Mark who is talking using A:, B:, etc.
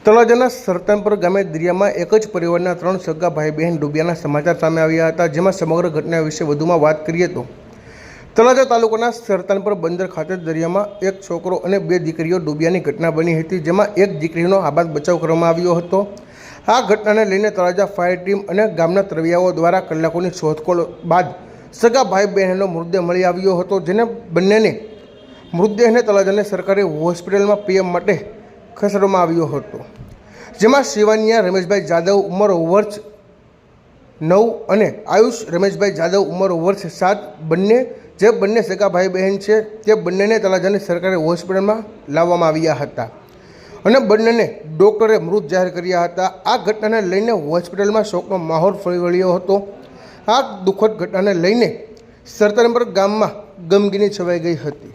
A: તળાજાના સરતાનપર ગામે દરિયામાં એક જ પરિવારના 3 સગા ભાઈ બહેન ડૂબ્યાના સમાચાર સામે આવ્યા હતા, જેમાં સમગ્ર ઘટના વિશે વધુમાં વાત કરીએ તો તળાજા તાલુકાના સરતાનપર બંદર ખાતે દરિયામાં એક છોકરો અને 2 દીકરીઓ ડૂબ્યાની ઘટના બની હતી, જેમાં એક દીકરીનો આબાદ બચાવ કરવામાં આવ્યો હતો। આ ઘટનાને લઈને તળાજા ફાયર ટીમ અને ગામના તરવૈયાઓ દ્વારા કલાકોની શોધખોળ બાદ સગા ભાઈ બહેનનો મૃતદેહ મળી આવ્યો હતો, જેને બંનેને મૃતદેહને તળાજાની સરકારી હોસ્પિટલમાં પીએમ માટે ખસેડવામાં આવ્યો હતો, જેમાં શિવાનિયા રમેશભાઈ જાદવ ઉંમર વર્ષ 9 અને આયુષ રમેશભાઈ જાદવ ઉંમર વર્ષ 7 જે બંને સગા ભાઈ બહેન છે તે બંનેને તળાજાની સરકારી હોસ્પિટલમાં લાવવામાં આવ્યા હતા અને બંનેને ડૉક્ટરે મૃત જાહેર કર્યા હતા। આ ઘટનાને લઈને હોસ્પિટલમાં શોકનો માહોલ ફરી વળ્યો હતો। આ દુઃખદ ઘટનાને લઈને સરતાનપર ગામમાં ગમગીની છવાઈ ગઈ હતી।